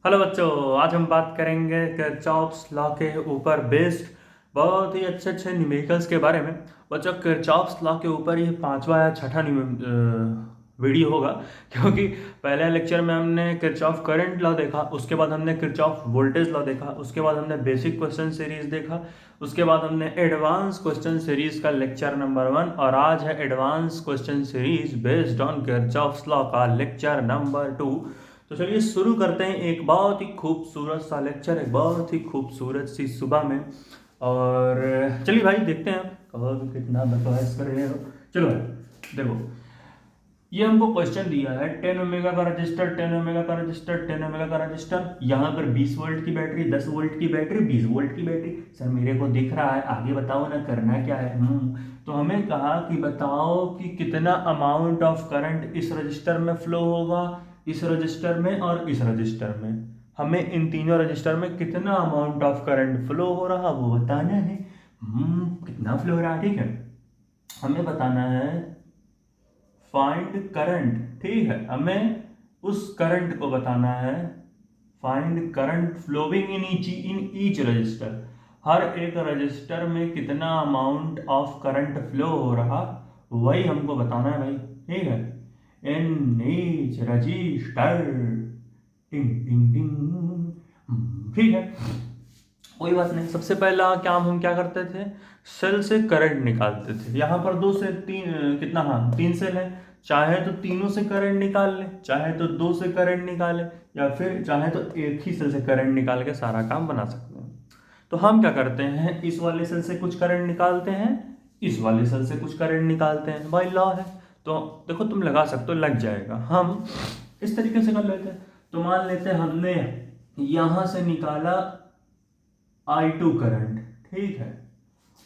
Hello बच्चों, आज हम बात करेंगे किरचॉफ्स लॉ के ऊपर बेस्ड बहुत ही अच्छे अच्छे न्यूमेरिकल्स के बारे में। बच्चों, किरचॉफ्स लॉ के ऊपर ये पांचवा या छठा वीडियो होगा, क्योंकि पहले लेक्चर में हमने किरचॉफ करंट लॉ देखा, उसके बाद हमने किरचॉफ वोल्टेज लॉ देखा, उसके बाद हमने बेसिक क्वेश्चन सीरीज देखा, उसके बाद हमने एडवांस क्वेश्चन सीरीज का लेक्चर नंबर 1 और आज है advance question series based on Kirchhoff's law का लेक्चर नंबर 2। तो चलिए शुरू करते हैं एक बहुत ही खूबसूरत सा लेक्चर, एक बहुत ही खूबसूरत सी सुबह में। और चलिए भाई देखते हैं कब कितना बकवास कर रहे हो। चलो भाई देखो, ये हमको क्वेश्चन दिया है 10 ओमेगा का रजिस्टर, 10 ओमेगा का रजिस्टर, 10 ओमेगा का रजिस्टर, यहाँ पर 20 वोल्ट की बैटरी, 10 वोल्ट की बैटरी, 20 वोल्ट की बैटरी। सर मेरे को दिख रहा है, आगे बताओ ना करना क्या है। तो हमें कहा कि बताओ कि कितना अमाउंट ऑफ करंट इस रजिस्टर में फ्लो होगा, इस रजिस्टर में और इस रजिस्टर में। हमें इन तीनों रजिस्टर में कितना अमाउंट ऑफ करंट फ्लो हो रहा वो बताना है। कितना फ्लो हो रहा है, ठीक है, हमें बताना है फाइंड करंट। ठीक है, हमें उस करंट को बताना है। Find current flowing in each resistor. हर एक रजिस्टर में कितना अमाउंट ऑफ करंट फ्लो हो रहा वही हमको बताना है भाई। ठीक है, इन ईच रजिस्टर, टिंग टिंग टिंग। ठीक है, कोई बात नहीं। सबसे पहला काम हम क्या करते थे, सेल से करंट निकालते थे। यहाँ पर दो से तीन कितना, हाँ 3 सेल है। चाहे तो तीनों से करंट निकाल ले, चाहे तो दो से करंट निकाले, या फिर चाहे तो एक ही सेल से करंट निकाल के सारा काम बना सकते हैं। तो हम क्या करते हैं, इस वाले सेल से कुछ करंट निकालते हैं, इस वाले सेल से कुछ करंट निकालते हैं। भाई लॉ है, तो देखो तुम लगा सकते हो, लग जाएगा। हम इस तरीके से कर लेते हैं। तो मान लेते हैं हमने यहां से निकाला I2 करंट, ठीक है,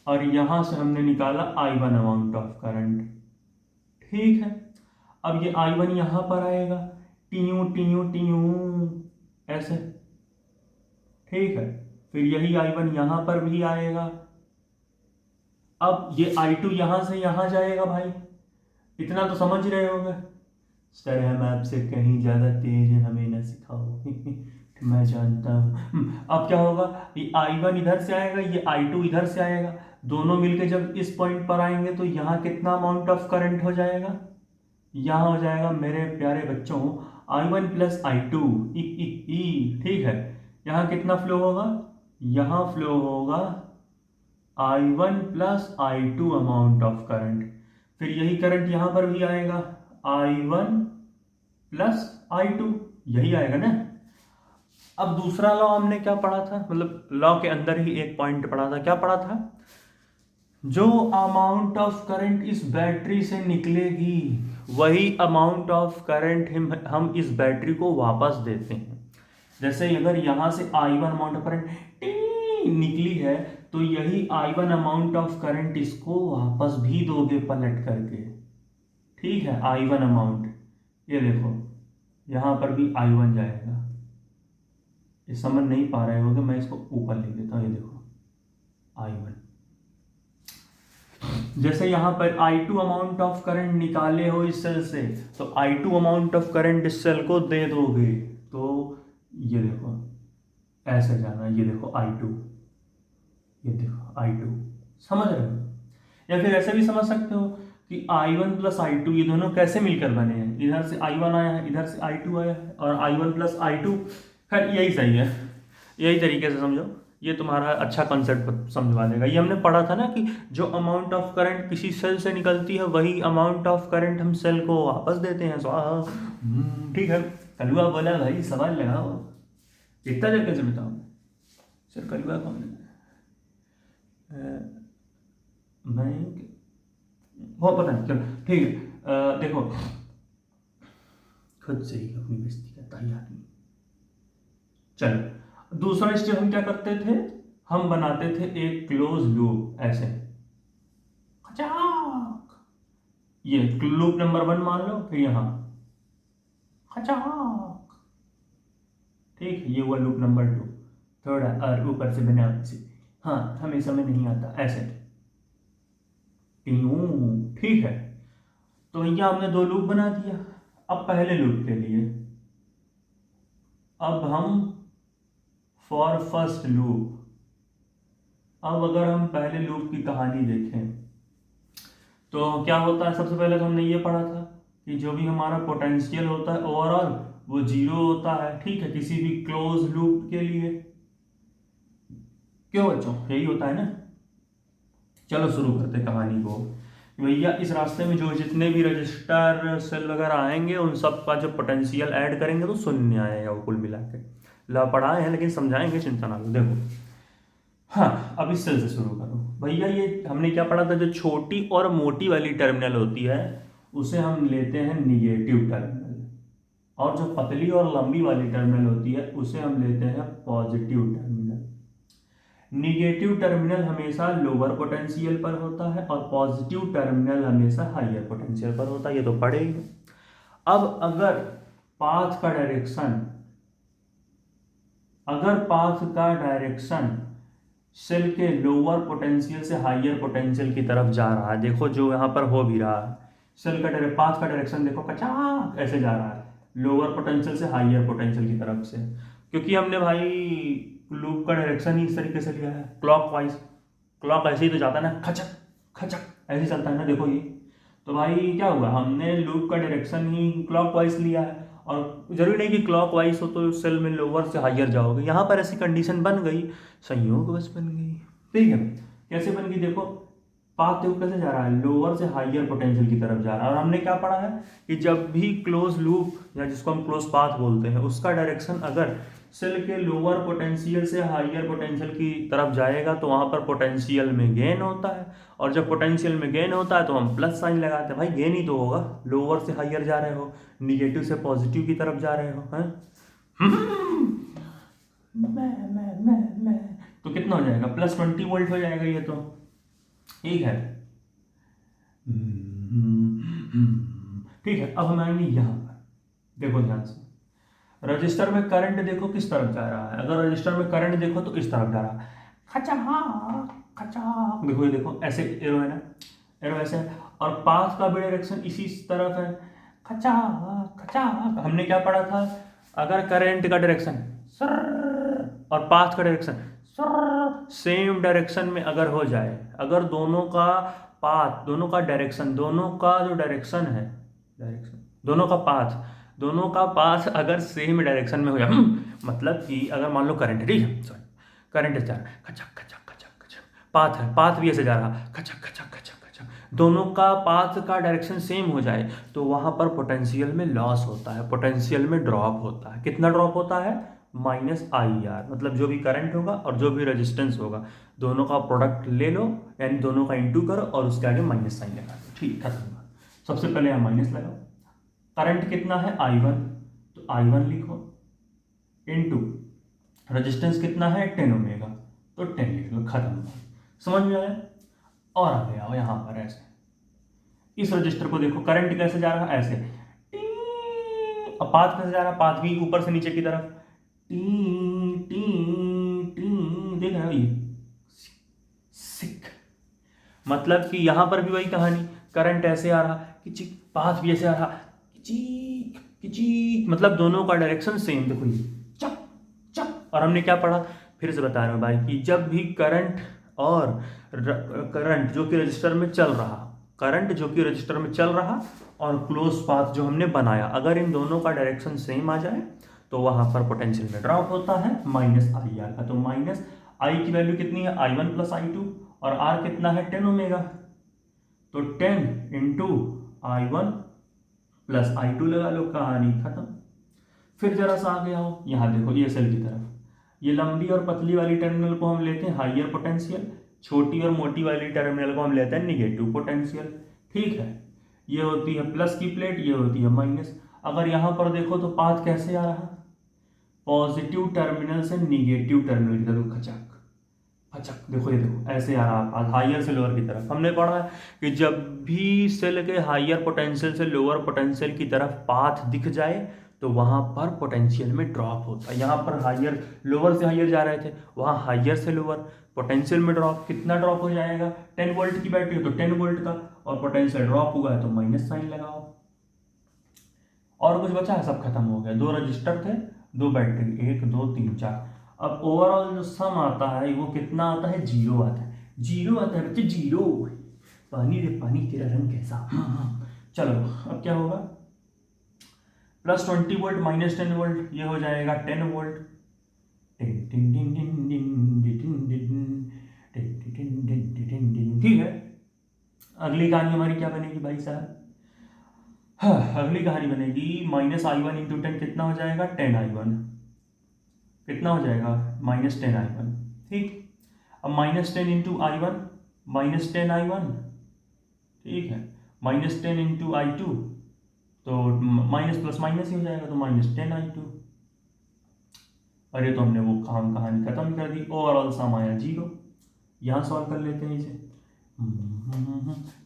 और यहां से हमने निकाला I1 अमाउंट ऑफ करंट। ठीक है, अब ये I1 यहां पर आएगा, टीयू टीयू टीयू ऐसे। ठीक है, फिर यही I1 यहां पर भी आएगा। अब ये I2 यहां से यहां जाएगा भाई, इतना तो समझ रहे होंगे। सर हम आपसे कहीं ज्यादा तेज हैं, हमें ना सिखाओ। मैं जानता हूँ। अब क्या होगा, ये I1 इधर से आएगा, ये I2 इधर से आएगा। दोनों मिलके जब इस पॉइंट पर आएंगे तो यहाँ कितना अमाउंट ऑफ करंट हो जाएगा, यहाँ हो जाएगा मेरे प्यारे बच्चों I1 प्लस I2 ई। ठीक है, यहाँ कितना फ्लो होगा, यहाँ फ्लो होगा I1 plus I2 amount of current. फिर यही करंट यहाँ पर भी आएगा, I1 प्लस I2, यही आएगा ना। अब दूसरा लॉ हमने क्या पढ़ा था, मतलब लॉ के अंदर ही एक पॉइंट पढ़ा था। क्या पढ़ा था, जो अमाउंट ऑफ करंट इस बैटरी से निकलेगी वही अमाउंट ऑफ करंट हम इस बैटरी को वापस देते हैं। जैसे अगर यहां से I1 अमाउंट ऑफ करंट निकली है, तो यही I1 अमाउंट ऑफ करंट इसको वापस भी दोगे पलट करके। ठीक है, I1 अमाउंट, ये देखो यहां पर भी I1 जाएगा। ये समझ नहीं पा रहे हो तो मैं इसको ऊपर लिख देता हूँ, ये देखो I1। जैसे यहां पर I2 अमाउंट ऑफ करंट निकाले हो इस सेल से, तो I2 अमाउंट ऑफ करंट इस सेल को दे दोगे। तो ये देखो ऐसे जाना, ये देखो I2, ये देखो I2। समझ रहे हो, या फिर ऐसे भी समझ सकते हो कि I1 प्लस I2 ये दोनों कैसे मिलकर बने हैं। इधर से I1 आया है, इधर से I2 आया है, और I1 प्लस I2। खैर यही सही है, यही तरीके से समझो, ये तुम्हारा अच्छा कॉन्सेप्ट समझवा देगा। ये हमने पढ़ा था ना कि जो अमाउंट ऑफ करंट किसी सेल से निकलती है वही अमाउंट ऑफ करंट हम सेल को वापस देते हैं। स्वाहा। ठीक है, कलुआ बोला भाई सवाल लगाओ, इतना देर कैसे बताओ। सर कलुआ कौन है, मैं बहुत पता नहीं, चलो ठीक है। देखो, खुद से ही अपनी बेइज्जती करता है आदमी। चलो दूसरा स्टेप हम क्या करते थे, हम बनाते थे एक क्लोज लूप ऐसे। खचाक, ये लूप नंबर 1 मान लो, फिर यहां खचाक। ठीक है, ये हुआ लूप नंबर 2। थोड़ा और ऊपर से बना से, हाँ हमेशा में नहीं आता ऐसे। ठीक है, तो भैया हमने 2 लूप बना दिया। अब पहले लूप के लिए, अब हम फॉर फर्स्ट लूप, अब अगर हम पहले लूप की कहानी देखें तो क्या होता है। सबसे पहले तो हमने ये पढ़ा था कि जो भी हमारा पोटेंशियल होता है ओवरऑल वो जीरो होता है, ठीक है, किसी भी क्लोज लूप के लिए। क्यों बच्चों, यही होता है ना। चलो शुरू करते कहानी को। भैया इस रास्ते में जो जितने भी रजिस्टर सेल वगैरह आएंगे उन सब का जब पोटेंशियल ऐड करेंगे तो शून्य आएगा वो कुल मिला के। ला पढ़ाए हैं लेकिन समझाएंगे, चिंता ना लो। देखो हाँ, अब इस सेल से शुरू करो भैया। ये हमने क्या पढ़ा था, जो छोटी और मोटी वाली टर्मिनल होती है उसे हम लेते हैं निगेटिव टर्मिनल, और जो पतली और लंबी वाली टर्मिनल होती है उसे हम लेते हैं पॉजिटिव टर्मिनल। निगेटिव टर्मिनल हमेशा लोअर पोटेंशियल पर होता है और पॉजिटिव टर्मिनल हमेशा हायर पोटेंशियल पर होता है, ये तो पढ़े ही। अब अगर पाथ का डायरेक्शन सेल के लोअर पोटेंशियल से हायर पोटेंशियल की तरफ जा रहा है, देखो जो यहाँ पर हो भी रहा है, सेल का पाथ का डायरेक्शन देखो कचाक ऐसे जा रहा है लोअर पोटेंशियल से हायर पोटेंशियल की तरफ से, क्योंकि हमने भाई लूप का डायरेक्शन ही इस तरीके से लिया है क्लॉकवाइज। क्लॉक ऐसे ही तो जाता है ना, खचक खचक ऐसे चलता है ना, देखो ये। तो भाई क्या हुआ, हमने लूप का डायरेक्शन ही क्लॉकवाइज लिया है, और जरूरी नहीं कि क्लॉकवाइज हो तो सेल में लोअर से हायर जाओगे। यहाँ पर ऐसी कंडीशन बन गई, संयोग बस बन गई, ठीक है। कैसे बन गई देखो, पाथ देखो कैसे जा रहा है, लोअर से हायर पोटेंशियल की तरफ जा रहा है। और हमने क्या पढ़ा है कि जब भी क्लोज लूप या जिसको हम क्लोज पाथ बोलते हैं उसका डायरेक्शन अगर सेल के लोअर पोटेंशियल से हायर पोटेंशियल की तरफ जाएगा तो वहां पर पोटेंशियल में गेन होता है, और जब पोटेंशियल में गेन होता है तो हम प्लस साइन लगाते हैं। भाई गेन ही तो होगा, लोअर से हायर जा रहे हो, निगेटिव से पॉजिटिव की तरफ जा रहे हो, हैं। मैं तो कितना हो जाएगा, +20 वोल्ट हो जाएगा ये तो, ठीक है। ठीक है, अब हम आएंगे यहाँ पर, देखो ध्यान से। रजिस्टर में करंट देखो किस तरफ जा रहा है, अगर रजिस्टर में करंट देखो तो इस तरफ जा रहा है, खचा खचा, देखो ये देखो ऐसे एरो है ना, एरो ऐसे है, और पाथ का भी डायरेक्शन इसी तरफ है, खचा खचा। हमने क्या पढ़ा था, अगर करंट का डायरेक्शन और पाथ का डायरेक्शन सेम डायरेक्शन में अगर हो जाए, अगर दोनों का पाथ, दोनों का डायरेक्शन, दोनों का जो डायरेक्शन है, दोनों का पाथ अगर सेम डायरेक्शन में हो जाए, मतलब कि अगर मान लो करंट है, ठीक है, सॉरी, करंट जा रहा है खचक खचक खचक खचक, पाथ है, पाथ भी ऐसे जा रहा है खचक खचक खचक खचक, दोनों का पाथ का डायरेक्शन सेम हो जाए तो वहां पर पोटेंशियल में लॉस होता है, पोटेंशियल में ड्रॉप होता है। कितना ड्रॉप होता है, -IR, मतलब जो भी करंट होगा और जो भी रेजिस्टेंस होगा दोनों का प्रोडक्ट ले लो, यानी दोनों का इंटू करो और उसके आगे माइनस साइन लगा दो, ठीक खत्म। सबसे पहले हम माइनस लगाओ, करंट कितना है I1, तो I1 लिखो, इनटू रेजिस्टेंस कितना है 10 ओमेगा, तो 10 लिख लो, खत्म। समझ में आया। और आगे आओ यहाँ पर ऐसे, इस रजिस्टर को देखो करंट कैसे जा रहा है, ऐसे, अब पाथ कैसे जा रहा है, पाथ भी ऊपर से नीचे की तरफ, टी टी टी, देख रहे हो ये सिक, मतलब कि यहां पर भी वही कहानी, करंट ऐसे आ रहा कि पाथ भी ऐसे आ रहा कि मतलब दोनों का डायरेक्शन सेम, देखो ये चप चप। और हमने क्या पढ़ा, फिर से बता रहा हूं भाई, कि जब भी करंट जो कि रजिस्टर में चल रहा, और क्लोज पाथ जो हमने बनाया, अगर इन दोनों का डायरेक्शन सेम आ जाए तो वहां पर पोटेंशियल में ड्रॉप होता है -IR का। तो माइनस आई की वैल्यू कितनी है, I1 + I2, और R कितना है 10 ओमेगा, तो 10 × I1 + I2 लगा लो, कहानी खत्म। फिर जरा सा आगे आओ, यहाँ देखो ये सेल की तरफ, ये लंबी और पतली वाली टर्मिनल को हम लेते हैं हाइयर पोटेंशियल, छोटी और मोटी वाली टर्मिनल को हम लेते हैं निगेटिव पोटेंशियल, ठीक है। ये होती है प्लस की प्लेट, ये होती है माइनस। अगर यहाँ पर देखो तो पाथ कैसे आ रहा, पॉजिटिव टर्मिनल से निगेटिव टर्मिनल की तरफ, खचक खचक, देखो ये देखो ऐसे आ रहा पाथ हाइयर से लोअर की तरफ। हमने पढ़ा है कि जब भी सेल के हाइयर पोटेंशियल से लोअर पोटेंशियल की तरफ पाथ दिख जाए तो वहां पर पोटेंशियल में ड्रॉप होता है। यहाँ पर हाइयर, लोअर से हाइयर जा रहे थे, वहां हाइयर से लोअर, पोटेंशियल में ड्रॉप, कितना ड्रॉप हो जाएगा, 10 वोल्ट की बैटरी हो तो 10 वोल्ट का, और पोटेंशियल ड्रॉप हुआ है तो माइनस साइन लगाओ। और कुछ बचा है, सब खत्म हो गया। 2 रजिस्टर थे, दो बैटरी, 1 2 3 4। अब ओवरऑल जो सम आता है वो कितना आता है, 0 आता है। 0 आता है बच्चे, 0। पानी रे पानी, तेरा रंग कैसा। चलो अब क्या होगा, +20 वोल्ट -10 वोल्ट, ये हो जाएगा 10 वोल्ट। ठीक है, अगली कहानी हमारी क्या बनेगी भाई साहब। हाँ, अगली कहानी बनेगी -I1 × 10 कितना हो जाएगा, 10I1। कितना हो जाएगा, -10I1। ठीक, अब -10 × I1, -10I1। ठीक है, -10 × I2, तो माइनस प्लस माइनस ही हो जाएगा, तो -10I2। अरे तो हमने वो कहानी खत्म कर दी, ओवरऑल सम आया 0। यहाँ सॉल्व कर लेते हैं इसे।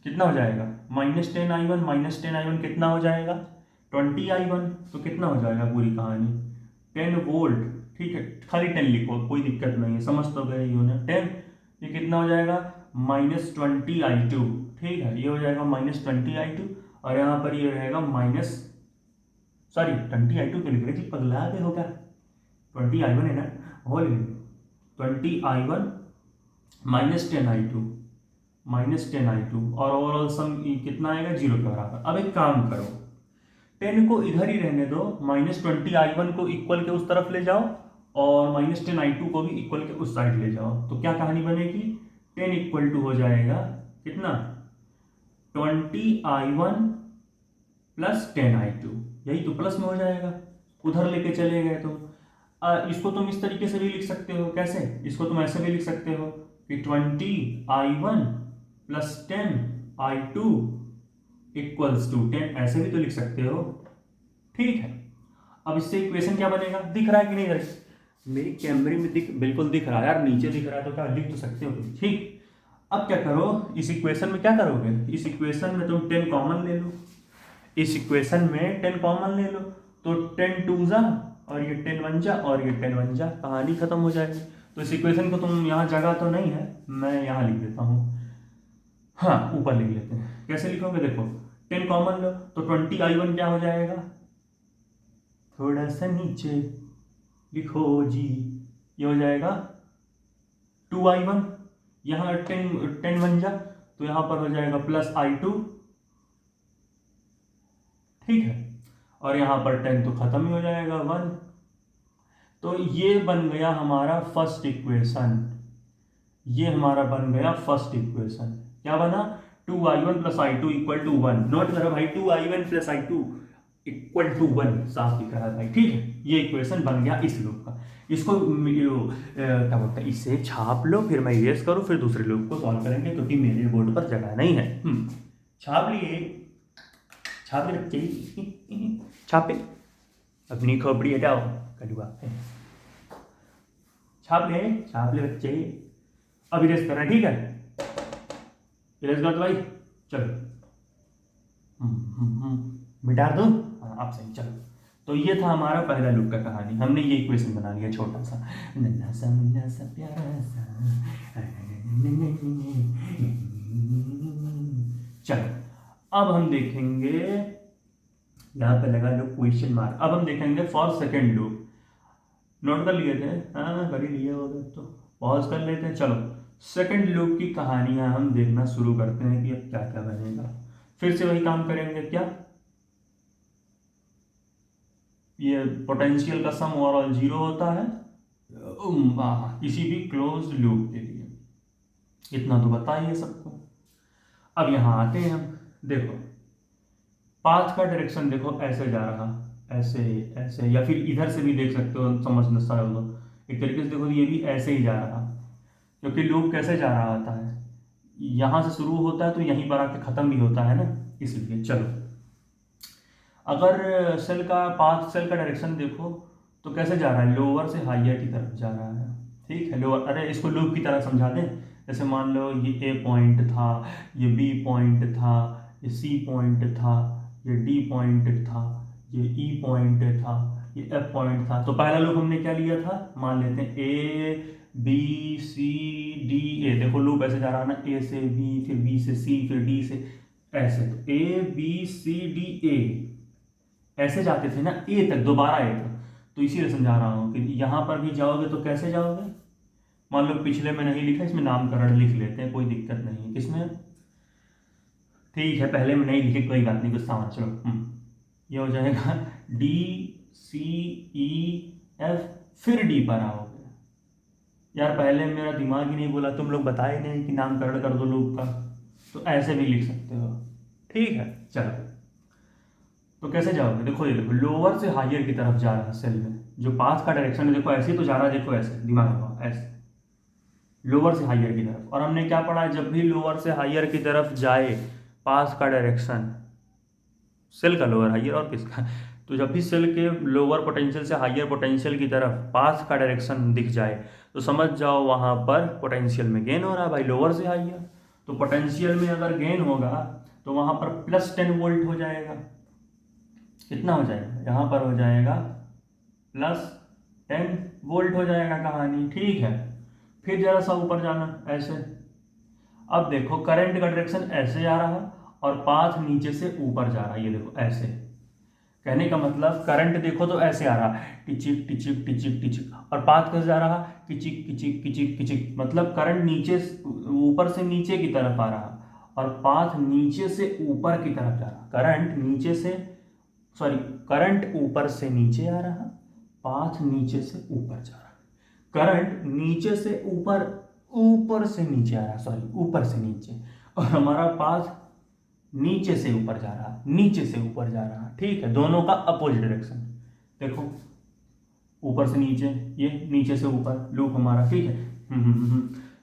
कितना हो जाएगा, -10I1 -10I1 कितना हो जाएगा, 20I1। तो कितना हो जाएगा पूरी कहानी, 10 वोल्ट। ठीक है, खाली 10 लिखो, कोई दिक्कत नहीं है, समझ तो गए हो ना। 10, ये कितना हो जाएगा, -20I2। ठीक है, ये हो जाएगा -20I2, और यहाँ पर ये रहेगा सॉरी 20I2 के लिख रहे थे, पगला के हो क्या, 20I1 है ना, होल 20I1 -10I2 और ओवरऑल सम कितना आएगा, 0 के बराबर। अब एक काम करो, 10 को इधर ही रहने दो, -20I1 को इक्वल के उस तरफ ले जाओ, और -10I2 को भी इक्वल के उस साइड ले जाओ, तो क्या कहानी बनेगी, 10 = हो जाएगा कितना, 20I1 + 10I2। यही तो प्लस में हो जाएगा, उधर लेके चले गए तो। इसको तुम इस तरीके से भी लिख सकते हो, कैसे, इसको तुम ऐसे भी लिख सकते हो कि 20I1 + 10I2 = 10, ऐसे भी तो लिख सकते हो। ठीक है, अब इससे इक्वेशन क्या बनेगा, दिख रहा है कि नहीं रही, मेरी कैमरे में बिल्कुल दिख रहा है यार, नीचे दिख रहा है तो क्या लिख तो सकते हो तुम। ठीक, अब क्या करो, इस इक्वेशन में क्या करोगे, इस इक्वेशन में तुम 10 कॉमन ले लो, इस इक्वेशन में 10 कॉमन ले लो, तो 10 2 जा, और ये 10 1 जा, और ये 10 1 जा, कहानी खत्म हो जाएगी। तो इस इक्वेशन को तुम, यहाँ जगह तो नहीं है, मैं यहाँ लिख देता हूँ, हाँ ऊपर लिख लेते हैं। कैसे लिखोगे, देखो 10 कॉमन लो, तो 20I1 क्या हो जाएगा, थोड़ा सा नीचे लिखो जी, ये हो जाएगा 2I1। यहाँ 10 1 जा, तो यहाँ पर हो जाएगा +I2। ठीक है, और यहाँ पर 10 तो खत्म ही हो जाएगा, 1। तो ये बन गया हमारा फर्स्ट इक्वेशन, ये हमारा बन गया फर्स्ट इक्वेशन। क्या बना, 2I1 + I2 = 1। नोट करो भाई, 2I1 + I2 = 1, साफ दिख रहा है भाई। ठीक है, ये इक्वेशन बन गया इस लूप का। इसको क्या बोलते हैं, इसे छाप लो, फिर मैं इरेज करूँ, फिर दूसरे लूप को सॉल्व करेंगे, क्योंकि मेरे बोर्ड पर जगह नहीं है। छाप लिए, छापे बच्चे, छापे, अपनी खोपड़ी हटाओ, कलुआ, छाप ले बच्चे। अब इरेज करना है, ठीक है, इरेज कर दो भाई, चलो। मिटा दो, आप सही, चलो। तो ये था हमारा पहला लूप का कहानी, हमने ये इक्वेशन बना लिया, छोटा सा, नन्हा सा मुन्ना सा प्यारा सा। चलो, अब हम देखेंगे, यहाँ पे लगा लो क्वेश्चन मार्क। अब हम देखेंगे फॉर सेकेंड लूप। नोट कर लिए थे, हाँ कर ही लिए होगा, तो पॉज कर लेते हैं। चलो, सेकेंड लूप की कहानियाँ हम देखना शुरू करते हैं कि अब क्या क्या बनेगा। फिर से वही काम करेंगे, क्या, ये पोटेंशियल का सम ओवरऑल 0 होता है किसी भी क्लोज लूप के लिए, इतना तो बताइए सबको। अब यहाँ आते हैं हम, देखो पाथ का डायरेक्शन देखो, ऐसे जा रहा, ऐसे ऐसे, या फिर इधर से भी देख सकते हो, समझना सारा होगा एक तरीके से। देखो ये भी ऐसे ही जा रहा, क्योंकि लूप कैसे जा रहा होता है, यहाँ से शुरू होता है तो यहीं पर आके ख़त्म भी होता है ना, इसलिए। चलो, अगर सेल का पाथ, सेल का डायरेक्शन देखो तो कैसे जा रहा है, लोअर से हाइयर की तरफ जा रहा है। ठीक है, लोअर, अरे इसको लूप की तरह समझा दें, जैसे मान लो ये ए पॉइंट था, ये बी पॉइंट था, ये सी पॉइंट था, ये डी पॉइंट था, ये ई पॉइंट था, ये एफ पॉइंट था। तो पहला लूप हमने क्या लिया था, मान लेते हैं A B C D A. देखो लूप ऐसे जा रहा है ना, ए से बी, फिर बी से सी, फिर डी से, ऐसे। तो A B C D A ऐसे जाते थे ना, ए तक, दोबारा ए तक। तो इसीलिए समझा रहा हूँ कि यहाँ पर भी जाओगे तो कैसे जाओगे। मान लो पिछले में नहीं लिखा, इसमें नामकरण लिख लेते हैं, कोई दिक्कत नहीं है। किसमें, ठीक है, पहले में नहीं लिखे कोई बात नहीं, गुस्सा मत, चलो। ये हो जाएगा डी सी ई एफ, फिर डी पर आओगे। यार पहले मेरा दिमाग ही नहीं बोला, तुम लोग बताए नहीं कि नामकरण कर दो लोग का, तो ऐसे भी लिख सकते हो। ठीक है, चलो। तो कैसे जाओगे, देखो ये देखो, लोअर से हायर की तरफ जा रहा है सेल में, जो पास का डायरेक्शन है देखो ऐसे ही तो जा रहा है, देखो ऐसे दिमाग में ऐसे लोअर से हायर की तरफ। और हमने क्या पढ़ा है, जब भी लोअर से हायर की तरफ जाए पास का डायरेक्शन, सेल का लोअर हायर और किसका, तो जब भी सेल के लोअर पोटेंशियल से हायर पोटेंशियल की तरफ पास का डायरेक्शन दिख जाए तो समझ जाओ वहां पर पोटेंशियल में गेन हो रहा है भाई, लोअर से हायर। तो पोटेंशियल में अगर गेन होगा तो वहां पर +10 वोल्ट हो जाएगा। कितना हो जाएगा, यहाँ पर हो जाएगा +10 वोल्ट हो जाएगा कहानी। ठीक है, फिर जरा सा ऊपर जाना ऐसे। अब देखो करंट का डायरेक्शन ऐसे जा रहा है और पाथ नीचे से ऊपर जा रहा है, ये देखो ऐसे। कहने का मतलब करंट देखो तो ऐसे आ रहा है, टिचिक टिचिक टिचिक टिचिक, और पाथ कैसे जा रहा है, किचिक किचिक किचिक किचिक। मतलब करंट नीचे ऊपर से नीचे की तरफ आ रहा है और पाथ नीचे से ऊपर की तरफ जा रहा है। करंट नीचे से, सॉरी, करंट ऊपर से नीचे आ रहा, पाथ नीचे से ऊपर जा रहा। करंट नीचे से ऊपर, ऊपर से नीचे आ रहा, सॉरी ऊपर से नीचे, और हमारा पाथ नीचे से ऊपर जा रहा, नीचे से ऊपर जा रहा। ठीक है, दोनों का अपोजिट डायरेक्शन देखो, ऊपर से नीचे, ये नीचे से ऊपर लूप हमारा। ठीक है,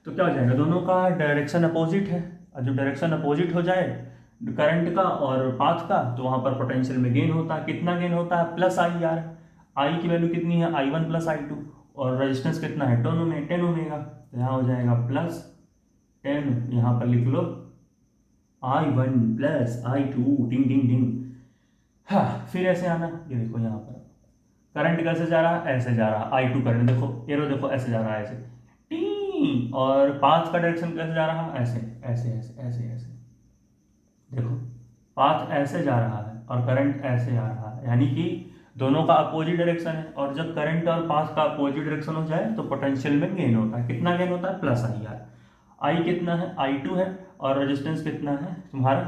तो क्या हो जाएगा, दोनों का डायरेक्शन अपोजिट है, और जब डायरेक्शन अपोजिट हो जाए करंट का और पाथ का, तो वहां पर पोटेंशियल में गेन होता है। कितना गेन होता है, +IR। आई की वैल्यू कितनी है, I1 + I2, और रेजिस्टेंस कितना है, 10 ओमेगा। तो यहाँ हो जाएगा +10, यहाँ पर लिख लो I1 + I2, टिंग टिंग टिंग। हाँ, फिर ऐसे आना, ये देखो यहाँ पर करंट कैसे जा रहा है, ऐसे जा रहा है, I2 करंट देखो, एरो देखो ऐसे जा रहा है, ऐसे टी। और पाथ का डायरेक्शन कैसे जा रहा है, ऐसे ऐसे ऐसे ऐसे ऐसे। देखो पाथ ऐसे जा रहा है और करंट ऐसे आ रहा है, यानी कि दोनों का अपोजिट डायरेक्शन है। और जब करंट और पाथ का अपोजिट डायरेक्शन हो जाए तो पोटेंशियल में गेन होता है। कितना गेन होता है, +IR। आई कितना है, I2 है, और रेजिस्टेंस कितना है तुम्हारा,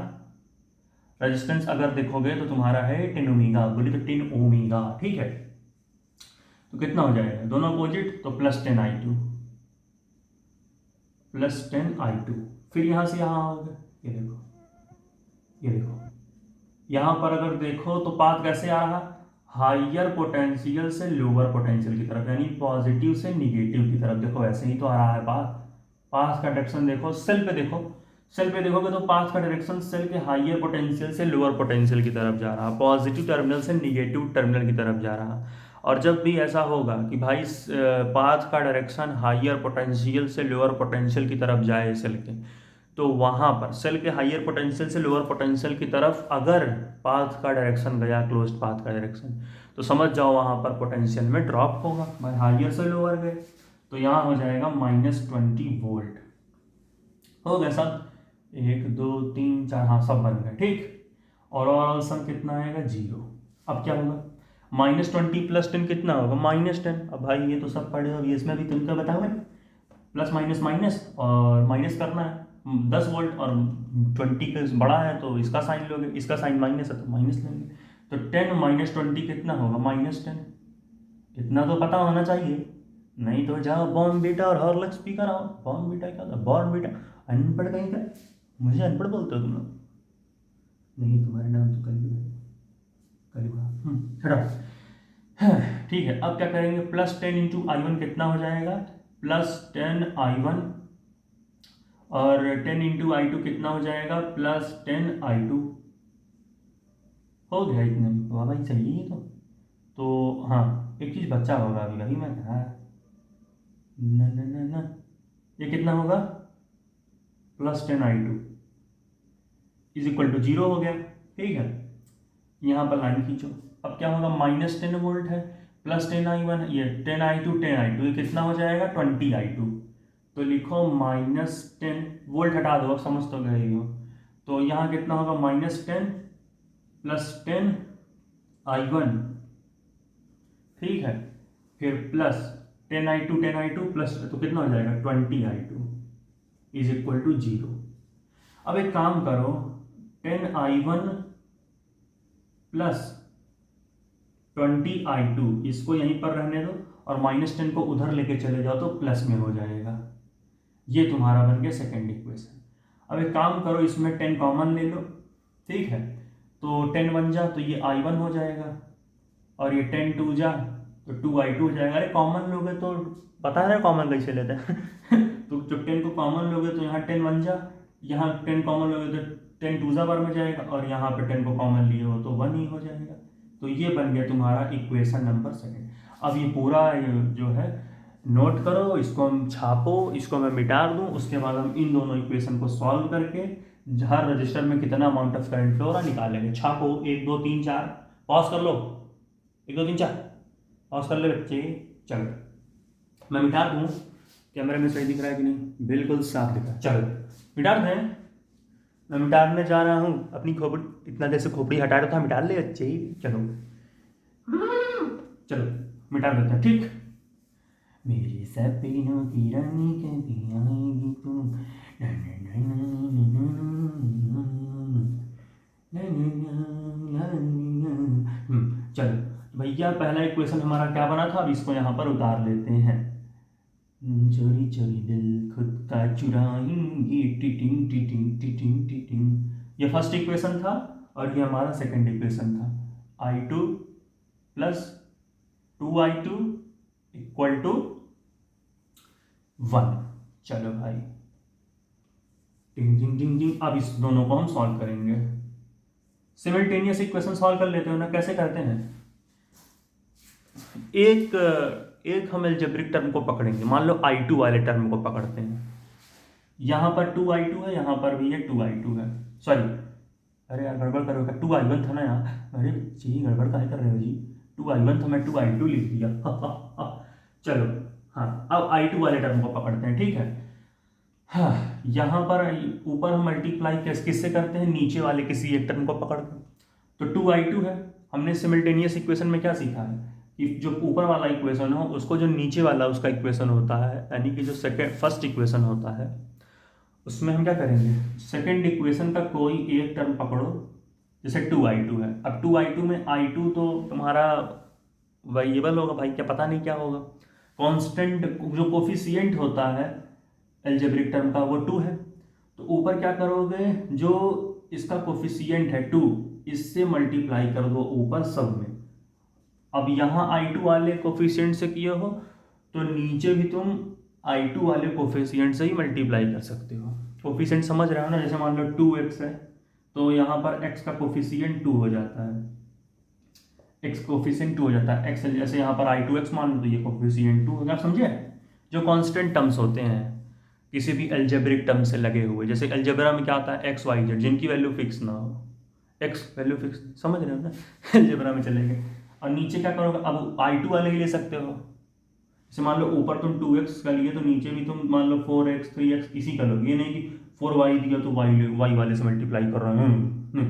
रेजिस्टेंस अगर देखोगे तो तुम्हारा है 10 ओमेगा, बोली तो 10 ओमेगा। ठीक है, तो कितना हो जाएगा, दोनों अपोजिट, तो +10 I2, +10 I2। फिर यहां से यहां आओगे, ये देखो, ये देखो, यहां पर अगर देखो तो पाथ कैसे आ रहा, हायर पोटेंशियल से लोअर पोटेंशियल की तरफ, यानी पॉजिटिव से निगेटिव की तरफ। देखो ऐसे ही तो आ रहा है पाथ। पाथ का डायरेक्शन देखो, सेल पे देखो, सेल पे देखोगे तो पाथ का डायरेक्शन सेल के हायर पोटेंशियल से लोअर पोटेंशियल की तरफ जा रहा, पॉजिटिव टर्मिनल से निगेटिव टर्मिनल की तरफ जा रहा। और जब भी ऐसा होगा कि भाई पाथ का डायरेक्शन हायर पोटेंशियल से लोअर पोटेंशियल की तरफ जाए सेल के, तो वहां पर सेल के हायर पोटेंशियल से लोअर पोटेंशियल की तरफ अगर पाथ का डायरेक्शन गया, क्लोज्ड पाथ का डायरेक्शन, तो समझ जाओ वहां पर पोटेंशियल में ड्रॉप होगा, भाई हायर से लोअर गए। तो यहाँ हो जाएगा -20 वोल्ट। हो गया सब, 1 2 3 4, हाँ सब बन गए। ठीक, और ओवरऑल सम कितना आएगा, 0। अब क्या होगा, -20 + 10 कितना होगा, -10। अब भाई ये तो सब पढ़े हो, इसमें भी तुमको बताओ, प्लस माइनस माइनस, और माइनस करना है 10 वोल्ट, और 20 का बड़ा है तो इसका साइन लोगे, इसका साइन माइनस है तो माइनस लेंगे। तो 10 - 20 कितना होगा, -10। इतना तो पता होना चाहिए, नहीं तो जाओ बॉर्नवीटा और हॉर्लिक्स पी कर आओ। बॉर्नवीटा क्या होता है, बॉर्नवीटा, अनपढ़ कहीं का, मुझे अनपढ़ बोलते हो तुम लोग, नहीं तुम्हारा नाम तो कल्लू है, कल्लू, हटाओ। ठीक है, अब क्या करेंगे, +10 × I1 कितना हो जाएगा, +10 I1, और 10 × I2 कितना हो जाएगा, +10 I2। हो गया इतने में, वाह भाई सही है। तो हाँ, एक चीज़ बच्चा होगा अभी, वही मैं कहा, न न न न, ये कितना होगा, +10 I2 = 0 हो गया। ठीक है, यहाँ पर लाइन खींचो। अब क्या होगा, -10 वोल्ट है, +10 I1, ये 10 I2 10 I2, ये कितना हो जाएगा, 20 I2। तो लिखो -10 वोल्ट, हटा दो, अब समझ तो गए हो। तो यहाँ कितना होगा, -10 + 10 I1। ठीक है, फिर प्लस 10i2 प्लस तो कितना हो जाएगा 20i2 इज इक्वल टू 0। अब एक काम करो, 10i1 प्लस 20i2 इसको यहीं पर रहने दो और -10 को उधर लेके चले जाओ तो प्लस में हो जाएगा। ये तुम्हारा बन गया सेकेंड इक्वेशन। अब एक काम करो, इसमें 10 कॉमन ले लो, ठीक है, तो 10 बन जा तो ये i1 हो जाएगा और ये 10 2 जा तो 2i2 हो जाएगा। अरे कॉमन लोगे तो पता है कॉमन कैसे लेते हैं तो जब 10 को कॉमन लोगे तो यहाँ 10 बन जा, यहाँ 10 कॉमन लोगे तो 10 2 बार में जाएगा और यहाँ पे 10 को कॉमन लिए हो तो 1 ही हो जाएगा। तो ये बन गया तुम्हारा इक्वेशन नंबर सेकेंड। अब ये पूरा जो है नोट करो, इसको हम छापो, इसको मैं मिटा दूँ, उसके बाद हम इन दोनों इक्वेशन को सॉल्व करके हर रजिस्टर में कितना अमाउंट ऑफ करंट फ्लो रहा निकालेंगे। छापो 1 2 3 4, पॉज कर लो, 1 2 3 4 पॉज कर ले बच्चे। चलो मैं मिटा दूँ, कैमरे में सही दिख रहा है कि नहीं, बिल्कुल साफ दिख रहा है। चलो मिटा दें, मैं मिटाने जा रहा हूँ अपनी खोपड़ी, इतना देर से खोपड़ी हटा रहा था, मिटा ले बच्चे। चलो चलो मिटा देते हैं, ठीक। मेरे सपनों की रानी कभी आएगी तू, चलो भैया पहला इक्वेशन हमारा क्या बना था, अब इसको यहाँ पर उतार लेते हैं। चोरी चोरी दिल खुद का चुराएंगे, टिटिंग टिटिंग टिटिंग टिटिंग। ये फर्स्ट इक्वेशन था और ये हमारा सेकंड इक्वेशन था। i2 plus 2i2 equal to 1। चलो भाई टिंग टिंग टिंग टिंग। अब इस दोनों को हम सॉल्व करेंगे, सिमिल्टेनियस इक्वेशन सॉल्व कर लेते हो ना। कैसे करते हैं, एक हम अलजेब्रिक टर्म को पकड़ेंगे, मान लो i2 वाले टर्म को पकड़ते हैं। यहाँ पर 2i2 है, यहाँ पर भी ये 2i2 है, सॉरी अरे यार गड़बड़ करोगे, 2i1 था ना यहाँ, अरे जी गड़बड़ काहे कर रहे हो जी, 2i1 था, मैं 2i2 लिख दिया चलो हाँ, अब i2 वाले टर्म को पकड़ते हैं, ठीक है। हाँ, यहाँ पर ऊपर हम मल्टीप्लाई किससे करते हैं, नीचे वाले किसी एक टर्म को पकड़ कर। तो 2i2 है, हमने सिमिल्टेनियस इक्वेशन में क्या सीखा है कि जो ऊपर वाला इक्वेशन हो उसको जो नीचे वाला उसका इक्वेशन होता है, यानी कि जो फर्स्ट इक्वेशन होता है उसमें हम क्या करेंगे, सेकंड इक्वेशन का कोई एक टर्म पकड़ो, जैसे 2i2 है। अब 2i2 में i2 तो तुम्हारा वेरिएबल होगा भाई, क्या पता नहीं क्या होगा, कांस्टेंट जो कोफिशिएंट होता है अलजेब्रिक टर्म का वो 2 है। तो ऊपर क्या करोगे, जो इसका कोफिशिएंट है 2 इससे मल्टीप्लाई कर दो ऊपर सब में। अब यहाँ i2 वाले कोफिशिएंट से किए हो तो नीचे भी तुम i2 वाले कोफिशिएंट से ही मल्टीप्लाई कर सकते हो। कोफिशिएंट समझ रहे हो ना, जैसे मान लो 2x है तो यहाँ पर x का कोफिशिएंट 2 हो जाता है, x कोफिशिएंट 2 हो जाता है, x जैसे यहाँ पर i2x मान लो तो ये कोफिशिएंट 2 हो गया, आप समझे। जो कांस्टेंट टर्म्स होते हैं किसी भी अलजेब्रिक टर्म से लगे हुए, जैसे अलजेब्रा में क्या आता है x y z, जिनकी वैल्यू फिक्स ना हो, x वैल्यू फिक्स, समझ रहे हो ना अलजेब्रा में चलेंगे। और नीचे क्या करोगे, अब i2 वाले ही ले सकते हो, जैसे मान लो ऊपर तुम 2x का लिए तो नीचे भी तुम मान लो 4x 3x इसी का लोगे, ये नहीं कि 4y दिया तो y वाले से मल्टीप्लाई कर रहे हैं।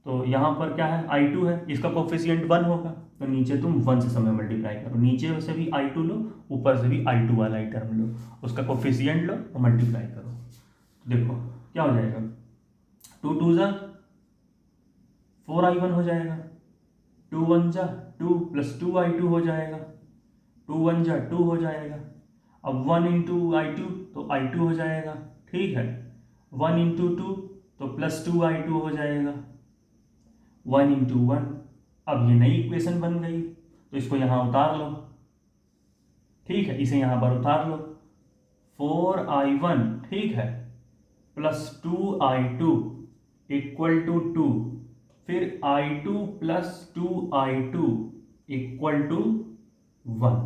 तो यहाँ पर क्या है, i2 है, इसका कोफिशिएंट 1 होगा तो नीचे तुम 1 से समय मल्टीप्लाई करो, नीचे से भी i2 लो, ऊपर से भी i2 वाला ही टर्म लो, उसका कोफिशिएंट लो और मल्टीप्लाई करो। तो देखो क्या हो जाएगा, 2 2 जा 4i1 हो जाएगा, 2 1 जा 2 प्लस 2i2 हो जाएगा, 2 1 जा 2 हो जाएगा। अब 1 इंटू i2 तो i2 हो जाएगा, ठीक है। 1 इंटू 2 तो प्लस 2i2 हो जाएगा, 1 इंटू 1। अब ये नई इक्वेशन बन गई तो इसको यहाँ उतार लो, ठीक है, इसे यहाँ पर उतार लो, 4i1 ठीक है प्लस 2i2 इक्वल टू 2, फिर i2 plus 2i2 equal to 1।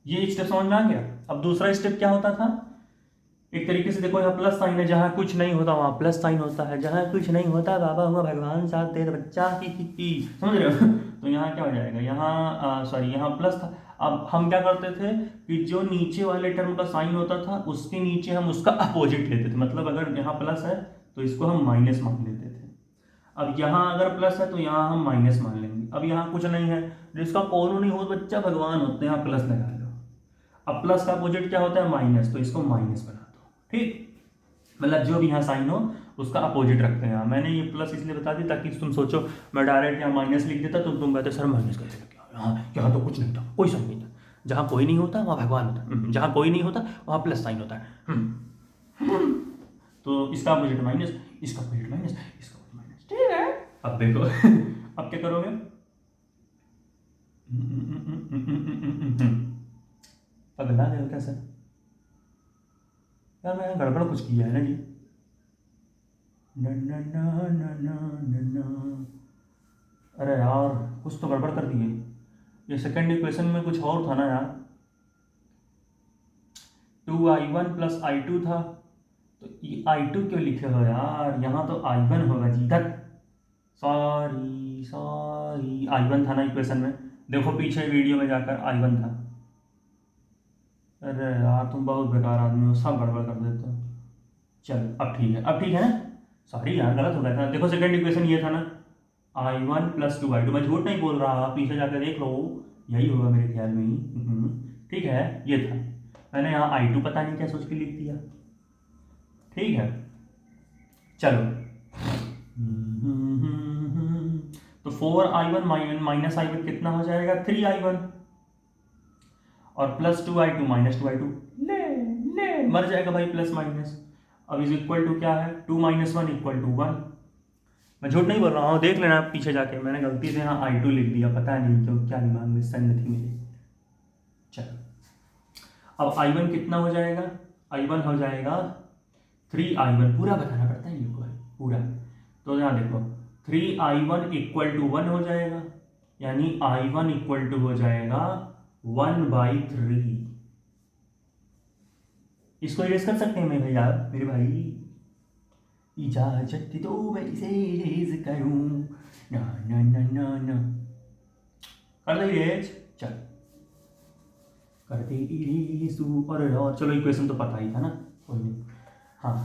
ये स्टेप समझ में आ गया। अब दूसरा स्टेप क्या होता था, एक तरीके से देखो, यहाँ प्लस साइन है, जहाँ कुछ नहीं होता वहाँ प्लस साइन होता है, जहाँ कुछ नहीं होता बाबा हुआ भगवान साथ दे बच्चा की समझ रहे हो तो यहाँ क्या हो जाएगा, यहाँ सॉरी यहाँ प्लस था। अब हम क्या करते थे कि जो नीचे वाले टर्म का साइन होता था उसके नीचे हम उसका अपोजिट लेते थे, मतलब अगर यहाँ प्लस है तो इसको हम माइनस मान लेते थे। अब यहाँ अगर प्लस है तो यहाँ हम माइनस मान लेंगे। अब यहाँ कुछ नहीं है, जिसका कौन नहीं हो बच्चा भगवान होते हैं, यहाँ प्लस लगा लो। अब प्लस का अपोजिट क्या होता है? माइनस, तो इसको माइनस बना दो। ठीक, मतलब जो भी यहाँ साइन हो उसका अपोजिट रखते हैं। मैंने ये प्लस इसलिए बता दी ताकि तुम सोचो मैं डायरेक्ट यहाँ माइनस लिख देता तो तुम कहते सर माइनस कैसे लग गया, यहाँ तो कुछ नहीं था, कोई साइन नहीं था। जहाँ कोई नहीं होता वहाँ भगवान होता है, जहाँ कोई नहीं होता वहाँ प्लस साइन होता है। तो इसका अपोजिट माइनस, इसका अपोजिट माइनस, इसका अपोजिट माइनस। ठीक है, अब देखो अब क्या करोगे? पगला गए हो क्या सर? यार मैंने गड़बड़ कुछ किया है ना जी। न न न न न न न। अरे यार कुछ तो गड़बड़ कर दिए। ये सेकंड इक्वेशन में कुछ और था ना यार, 2i1 प्लस i2 था, तो ये i2 क्यों लिखे हो यार? यहाँ तो i1 होगा जी। सॉरी सॉरी, i1 था ना इक्वेशन में, देखो पीछे वीडियो में जाकर i1 था। अरे यार तुम बहुत बेकार आदमी हो, सब गड़बड़ कर देते हो। चल अब ठीक है, अब ठीक है ना? सॉरी यार गलत हो गया था। देखो सेकंड इक्वेशन ये था ना, i1 प्लस 2i2, मैं झूठ नहीं बोल रहा, पीछे जाकर देख लो, यही होगा मेरे ख्याल में ही। ठीक है, ये था। मैंने यहाँ i2 पता नहीं क्या सोच के लिख दिया। ठीक है, चलो। तो 4i1 माइनस i1 कितना हो जाएगा? 3i1, और प्लस 2i2 माइनस 2i2, ले मर जाएगा भाई प्लस माइनस। अब इज इक्वल टू क्या है? 2 माइनस 1 इक्वल टू 1। मैं झूठ नहीं बोल रहा हूँ, देख लेना पीछे जाके, मैंने गलती से यहाँ i2 लिख दिया, पता नहीं क्यों, क्या दिमाग में सन थी मेरे। चलो अब i1 कितना हो जाएगा? i1 हो जाएगा 3i1, पूरा बताना पड़ता है इनको पूरा। तो यहाँ देखो 3i1 इक्वल टू 1 हो जाएगा, यानी i1 इक्वल टू हो जाएगा 1/3। इसको इरेज कर सकते हैं मैं भैया, मेरे भाई इजाजत दो मैं इसे इरेज करूं, ना ना ना ना ना, कर दे इरेज, चल कर दे इरेज तू। और चलो इक्वेशन तो पता ही था ना, कोई नहीं। हाँ,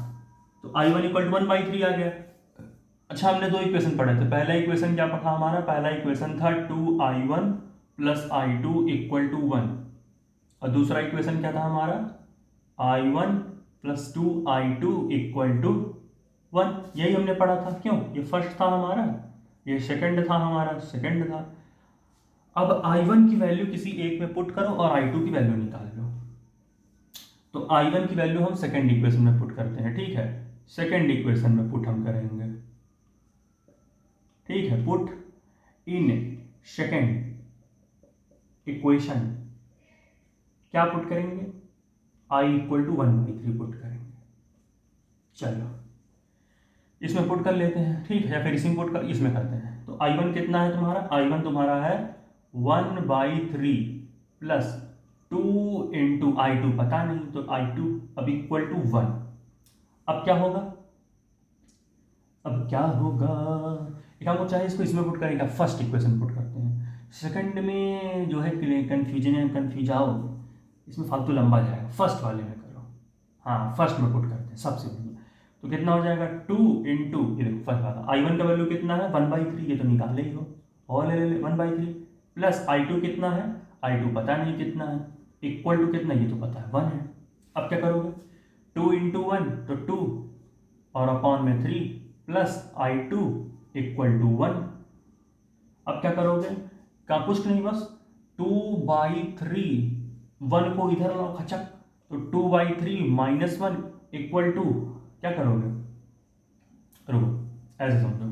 तो i1 इक्वल टू 1/3 आ गया। अच्छा, हमने दो इक्वेशन पढ़े थे। पहला इक्वेशन क्या था हमारा? पहला इक्वेशन था 2i1 plus i2 equal to 1, और दूसरा इक्वेशन क्या था हमारा? i1 plus 2i2 equal to 1। यही हमने पढ़ा था। क्यों? ये फर्स्ट था हमारा, ये सेकंड था हमारा, सेकंड था। अब i1 की वैल्यू किसी एक में पुट करो और i2 की वैल्यू निकाल लो। तो i1 की वैल्यू हम सेकंड इक्वेशन में पुट करते हैं। ठीक है, सेकंड इक्वेशन में पुट हम करेंगे। ठीक है, पुट इन सेकंड इक्वेशन क्या पुट करेंगे? i इक्वल टू 1/3 पुट करेंगे। चलो इसमें पुट कर लेते हैं। ठीक है, या फिर इसमें पुट कर, इसमें करते हैं। तो i1 कितना है तुम्हारा? i1 तुम्हारा है 1/3 प्लस 2 इंटू i2 पता नहीं, तो i2 अब इक्वल टू 1। अब क्या होगा? अब क्या होगा? एक हम चाहे इसको इसमें पुट करेंगे, फर्स्ट इक्वेशन पुट करते हैं। सेकंड में जो है कन्फ्यूजन है, कन्फ्यूज आओ, इसमें फालतू लंबा जाएगा, फर्स्ट वाले में करो। हाँ, फर्स्ट में पुट करते हैं सबसे बढ़िया। तो कितना हो जाएगा? 2 इंटू, ये देखो फर्स्ट वाला i1 का वैल्यू कितना है? 1/3, ये तो निकाल ही हो, और ले 1/3 प्लस i2 कितना है? i2 पता नहीं कितना है, इक्वल टू कितना? ये तो पता है 1 है। अब क्या करोगे? 2 इंटू 1 तो 2, और अपॉन में 3 प्लस i2 इक्वल टू 1। अब क्या करोगे? क्या कुछ नहीं, बस 2/3, 1 को इधर लाओ खचक, तो 2/3 माइनस 1 इक्वल टू क्या करोगे? रुको, ऐसे समझो,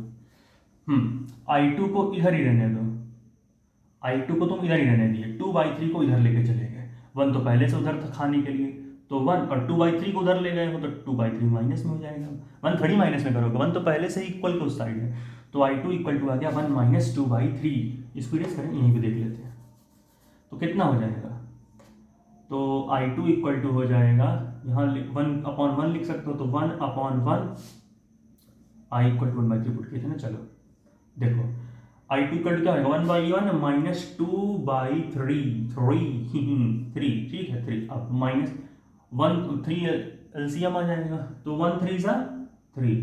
i2 को इधर ही रहने दो, i2 को तुम इधर ही रहने दिए, 2/3 को इधर लेके चले गए, 1 तो पहले से उधर था खाने के लिए, तो 1 और 2/3 को उधर ले गए हो, तो 2/3 माइनस में हो जाएगा। 1 थोड़ी माइनस में करोगे, 1 तो पहले से ही इक्वल के उस साइड है, तो i2 इक्वल टू आ गया 1 माइनस 2/3। इसको इरेज करें, यहीं पे देख लेते हैं तो कितना हो जाएगा। तो i2 इक्वल टू हो जाएगा, यहाँ 1/1 लिख सकते हो, तो 1/1 i इक्वल टू 1/3 पुट किए थे ना। चलो देखो i2 इक्वल टू क्या होगा? 1/1 माइनस 2/3, 3, ठीक है 3। अब माइनस 1 3 एलसीएम आ जाएगा, तो 1 3 सा 3,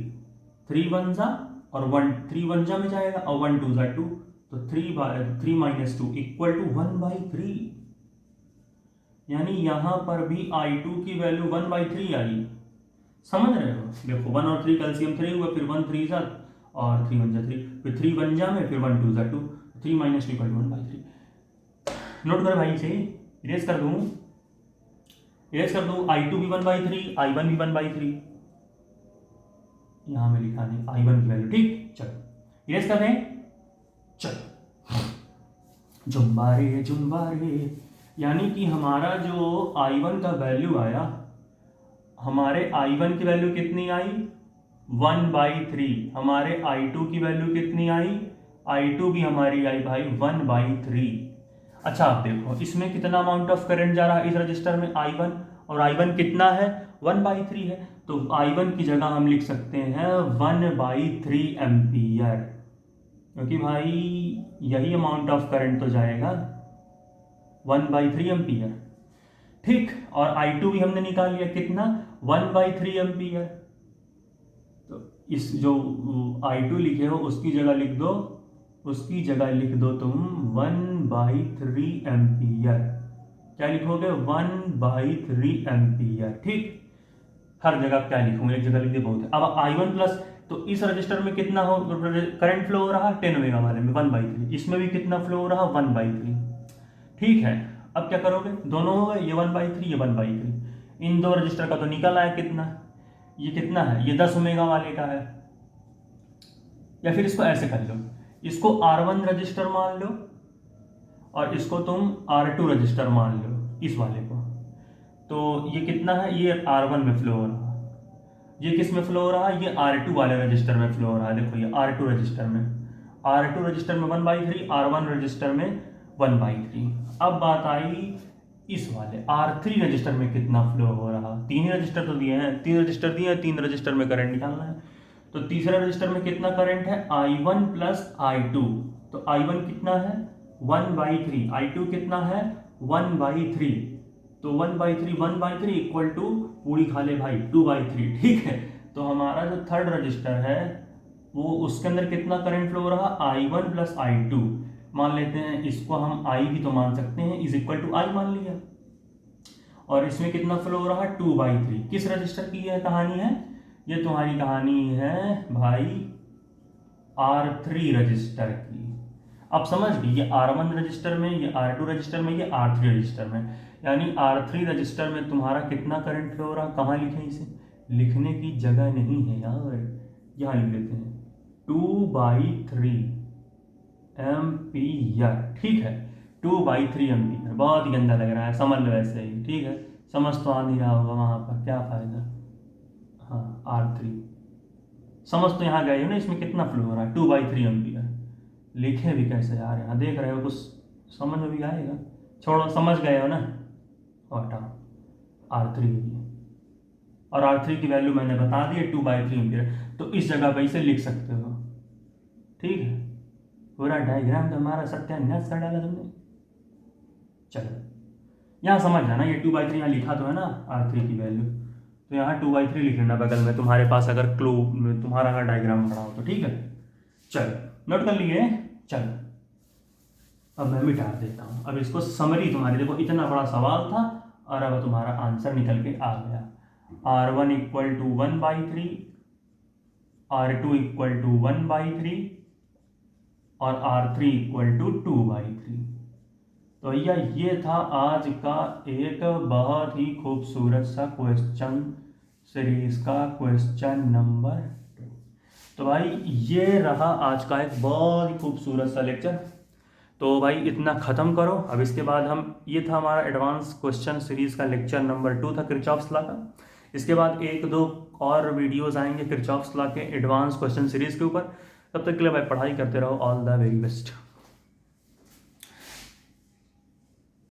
3 1 सा, और 1 3 1 जा में जाएगा, और 1 2 सा 2, तो 3 माइनस 2 इक्वल टू 1/3, यानी यहां पर भी I2 की वैल्यू 1/3 आई। समझ रहे हो? देखो 1 और 3 कैल्सियम 3 हुआ, फिर 1 3 साथ और 3 1 3, फिर 3 1 जा में, फिर 1 2 जा 2, 3 माइनस 2 इक्वल टू 1/3। नोट कर भाई से इरेज कर दूं, I2 भी 1/3, I1 भी 1/3, यहां में लिखा नहीं I1 की वैल्यू। ठीक, चलो इरेज कर दें। चलो जुम्बारे, यानी कि हमारा जो I1 का वैल्यू आया, हमारे I1 की वैल्यू कितनी आई 1/3, हमारे I2 की वैल्यू कितनी आई, I2 भी हमारी आई भाई 1/3। अच्छा आप देखो इसमें कितना अमाउंट ऑफ करंट जा रहा है इस रजिस्टर में I1, और I1 कितना है 1/3 है, तो I1 की जगह हम लिख सकते हैं 1/3 एम्पियर, क्योंकि भाई यही अमाउंट ऑफ करंट तो जाएगा 1/3 एम्पियर। ठीक, और I2 भी हमने निकाल लिया कितना 1/3 एम्पियर। तो इस जो I2 लिखे हो उसकी जगह लिख दो तुम 1/3 एम्पियर। क्या लिखोगे 1/3 एम्पियर। ठीक, हर जगह क्या लिखूंगा, एक जगह लिख दे बहुत है। अब I1 प्लस, तो इस रजिस्टर में कितना हो करंट फ्लो हो रहा 10 ओमेगा वाले में 1/3, इसमें भी कितना फ्लो हो रहा 1/3। ठीक है, अब क्या करोगे, दोनों हो गए, ये 1/3 ये 1/3, इन दो रजिस्टर का तो निकल आया कितना, ये कितना है, ये 10 ओमेगा वाले का है। या फिर इसको ऐसे कर लो, इसको R1 रजिस्टर मान लो और इसको तुम R2 रजिस्टर मान लो, इस वाले को। तो ये कितना है, ये R1 में फ्लो हो रहा, ये किस में फ्लो हो रहा है, ये R2 वाले रजिस्टर में फ्लो हो रहा है। देखो ये R2 रजिस्टर में 1/3, R1 रजिस्टर में 1/3। अब बात आई इस वाले R3 रजिस्टर में कितना फ्लो हो रहा, तीन ही रजिस्टर तो दिए हैं, तीन रजिस्टर में करंट निकालना है। तो तीसरे रजिस्टर में कितना करंट है I1 प्लस I2, तो I1 कितना है 1/3, I2 कितना है 1/3, तो 1/3 इक्वल टू पूरी खा ले भाई 2/3। ठीक है, तो हमारा जो थर्ड रजिस्टर है वो उसके अंदर कितना करंट फ्लो हो रहा I1 प्लस I2, मान लेते हैं इसको हम I भी तो मान सकते हैं, इज इक्वल टू I मान लिया, और इसमें कितना फ्लो हो रहा 2/3। किस रजिस्टर की यह कहानी है, ये तुम्हारी कहानी है भाई R3 रजिस्टर की। अब समझ गई, ये R1 रजिस्टर में, ये R2 रजिस्टर में, ये R3 रजिस्टर में, यानी R3 रजिस्टर में तुम्हारा कितना करंट फ्लो हो रहा, कहाँ लिखें इसे, लिखने की जगह नहीं है यार, यहाँ लिख देते हैं 2/3 एम्पियर। ठीक है, 2/3 एम्पियर, बहुत ही गंदा लग रहा है, समझ लो ऐसे ही। ठीक है, समझ तो आ नहीं रहा होगा वहाँ पर, क्या फायदा। हाँ R3 समझ तो यहाँ गए हो ना, इसमें कितना फ्लो हो रहा है 2/3 एम्पियर। लिखे भी कैसे यार, यहाँ देख रहे हो कुछ समझ में भी आएगा, छोड़ो समझ गए हो ना, हटाओ R3 है, और R3 की वैल्यू मैंने बता दी है 2/3 एम्पियर, तो इस जगह पे इसे लिख सकते हो। ठीक है, पूरा डायग्राम तो हमारा सत्यानाश कर डाला तुमने। चलो यहाँ समझ जाना, ये 2/3 यहाँ लिखा तो है ना R3 की वैल्यू, तो यहाँ 2/3 लिख लेना बगल में तुम्हारे पास, अगर क्लो तुम्हारा अगर डायग्राम पड़ा हो तो। ठीक है, चलो नोट कर लिए। चलो अब मैं मिटा देता हूँ, अब इसको समरी तुम्हारी, देखो इतना बड़ा सवाल था और अब तुम्हारा आंसर निकल के आ गया। R1 equal to 1/3, R2 equal to 1/3 और R3 इक्वल टू 2/3। तो भैया ये था आज का एक बहुत ही खूबसूरत सा क्वेश्चन सीरीज का क्वेश्चन नंबर 2। तो भाई ये रहा आज का एक बहुत ही खूबसूरत सा लेक्चर। तो भाई इतना ख़त्म करो। अब इसके बाद हम, ये था हमारा एडवांस क्वेश्चन सीरीज़ का लेक्चर नंबर 2 था किरचॉफ्स लॉ का। इसके बाद 1-2 और वीडियोस आएंगे किरचॉफ्स लॉ के एडवांस क्वेश्चन सीरीज़ के ऊपर। तब तक के लिए भाई पढ़ाई करते रहो। All the very best.